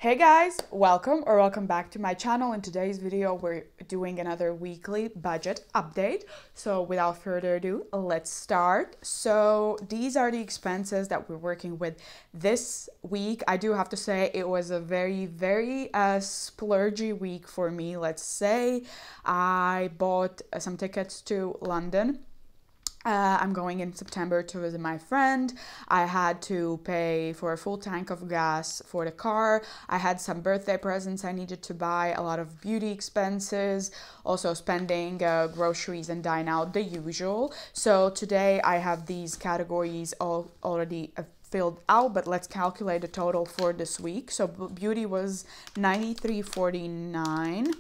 Hey guys, welcome back to my channel. In today's video, we're doing another weekly budget update. So without further ado, let's start. So these are the expenses that we're working with this week. I do have to say it was a very splurgy week for me. Let's say I bought some tickets to London. I'm going in September to visit my friend. I had to pay for a full tank of gas for the car. I had some birthday presents I needed to buy, a lot of beauty expenses, also spending groceries and dine out, the usual. So today I have these categories all already filled out, but let's calculate the total for this week. So beauty was $93.49.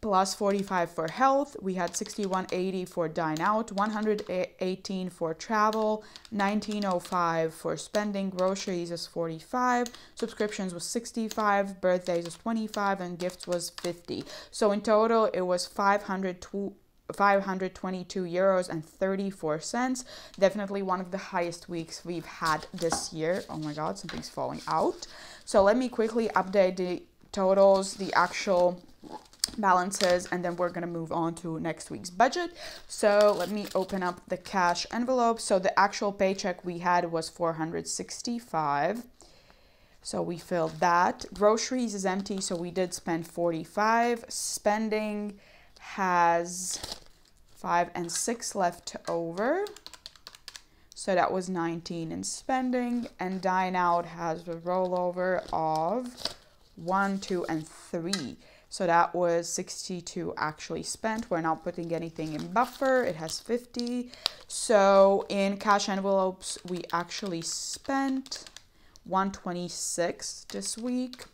plus 45 for health. We had 61.80 for dine out, 118 for travel, 19.05 for spending. Groceries was 45, subscriptions was 65, birthdays was 25, and gifts was 50. So in total it was 522 euros and 34 cents. Definitely one of the highest weeks we've had this year. Oh my god, something's falling out. So let me quickly update the totals, the actual balances, and then we're going to move on to next week's budget. So let me open up the cash envelope. So the actual paycheck we had was 465, so we filled that. Groceries is empty, so we did spend 45. Spending has 5 and 6 left over, so that was 19 in spending. And dine out has a rollover of 1, 2, and 3. So that was 62 actually spent. We're not putting anything in buffer. It has 50. So in cash envelopes, we actually spent 126 this week.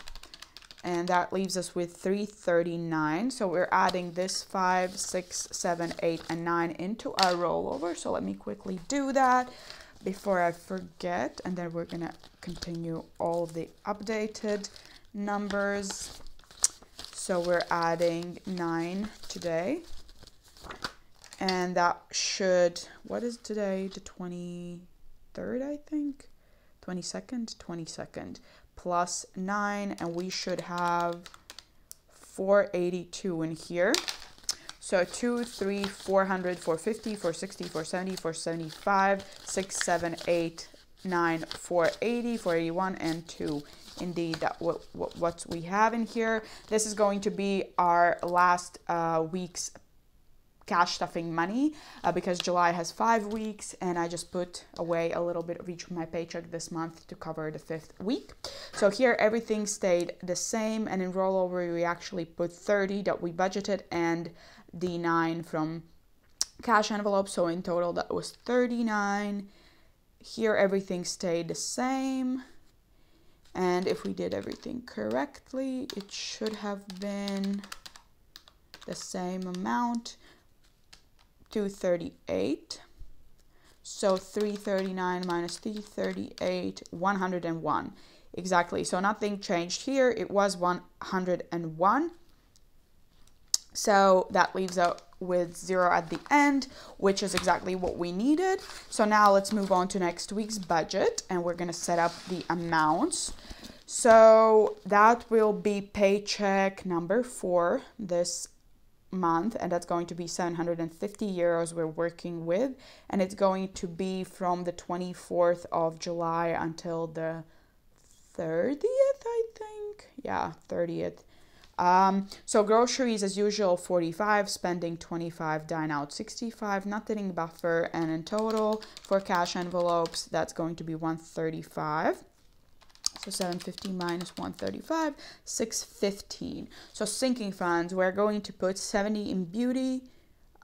And that leaves us with 339. So we're adding this 5, 6, 7, 8, and 9 into our rollover. So let me quickly do that before I forget. And then we're going to continue all the updated numbers. So we're adding 9 today, and that should, what is today, the 23rd, I think, 22nd, plus 9, and we should have 482 in here. So 2, 3, 400, 450, 460, 470, 475, 6, 7, 8, 9, 480, 481, and 2. Indeed, that what we have in here. This is going to be our last week's cash stuffing money because July has 5 weeks, and I just put away a little bit of each of my paycheck this month to cover the 5th week. So here everything stayed the same, and in rollover we actually put 30 that we budgeted and the 9 from cash envelope. So in total that was 39. Here everything stayed the same. And if we did everything correctly, it should have been the same amount, 238. So 339 minus 338, 101. Exactly. So nothing changed here. It was 101. So that leaves out with 0 at the end, which is exactly what we needed. So now let's move on to next week's budget, and we're going to set up the amounts. So that will be paycheck number 4 this month, and that's going to be 750 euros we're working with, and it's going to be from the 24th of July until the 30th, I think. Yeah, 30th. So groceries as usual 45, spending 25, dine out 65, nothing in buffer, and in total for cash envelopes that's going to be 135. So 750 minus 135, 615. So sinking funds, we're going to put 70 in beauty,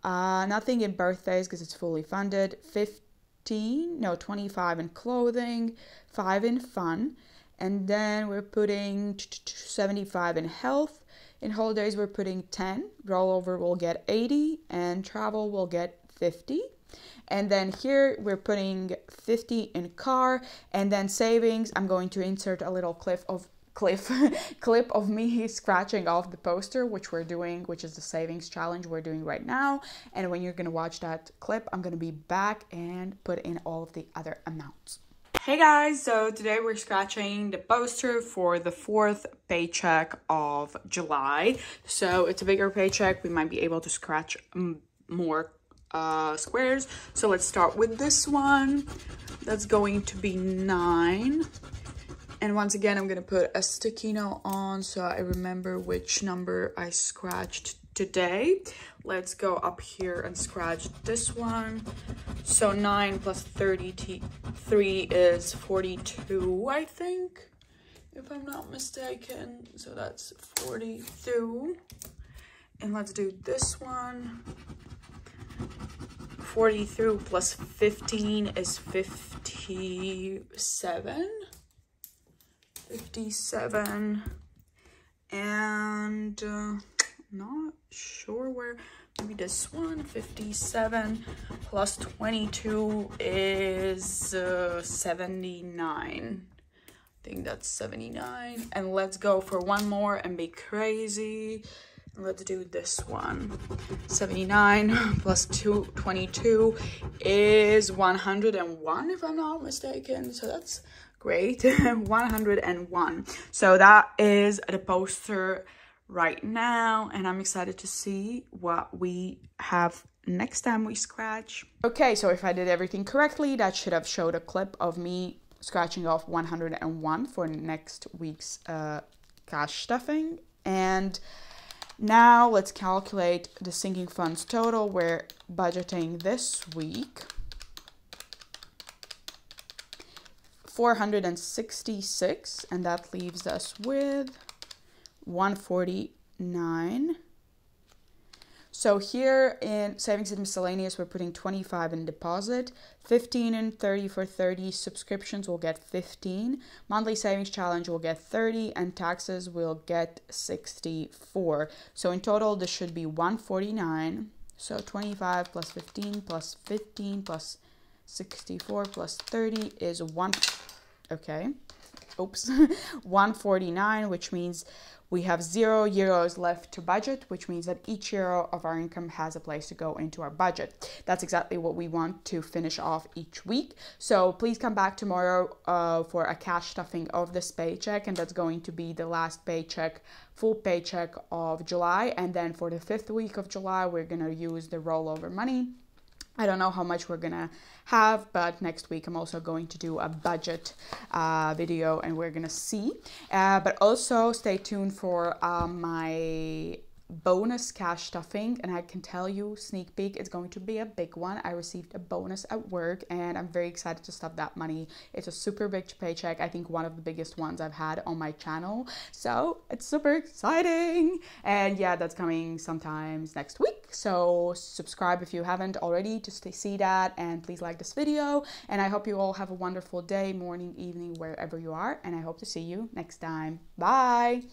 nothing in birthdays because it's fully funded, 25 in clothing, 5 in fun, and then we're putting 75 in health. In holidays, we're putting 10. Rollover will get 80, and travel will get 50. And then here we're putting 50 in car, and then savings. I'm going to insert a little clip of me scratching off the poster, which we're doing, which is the savings challenge we're doing right now. And when you're going to watch that clip, I'm going to be back and put in all of the other amounts. Hey guys, so today we're scratching the poster for the 4th paycheck of July. So it's a bigger paycheck. We might be able to scratch more squares. So let's start with this one. That's going to be 9. And once again, I'm gonna put a sticky note on so I remember which number I scratched today. Let's go up here and scratch this one. So 9 plus 33 is 42, I think, if I'm not mistaken. So that's 42. And let's do this one. 42 plus 15 is 57. 57. And not sure where, maybe this one. 57 plus 22 is 79. I think that's 79. And let's go for one more and be crazy. Let's do this one. 79 plus 22 is 101, if I'm not mistaken. So that's great. 101. So that is the poster right now, and I'm excited to see what we have next time we scratch. Okay, so if I did everything correctly, that should have showed a clip of me scratching off 101 for next week's cash stuffing. And now let's calculate the sinking funds total. We're budgeting this week 466, and that leaves us with 149. So here in savings and miscellaneous, we're putting 25 in deposit, 15 and 30 for 30. Subscriptions will get 15. Monthly savings challenge will get 30, and taxes will get 64. So in total, this should be 149. So 25 plus 15 plus 15 plus 64 plus 30 is 149, which means we have €0 left to budget, which means that each euro of our income has a place to go into our budget. That's exactly what we want to finish off each week. So please come back tomorrow for a cash stuffing of this paycheck, and that's going to be the last paycheck, full paycheck of July. And then for the 5th week of July, we're gonna use the rollover money. I don't know how much we're gonna have, but next week I'm also going to do a budget video, and we're gonna see. But also stay tuned for my bonus cash stuffing, and I can tell you, sneak peek, it's going to be a big one. I received a bonus at work, and I'm very excited to stuff that money. It's a super big paycheck. I think one of the biggest ones I've had on my channel, so it's super exciting. And yeah, that's coming sometimes next week, so subscribe if you haven't already to see that, and please like this video. And I hope you all have a wonderful day, morning, evening, wherever you are, and I hope to see you next time. Bye.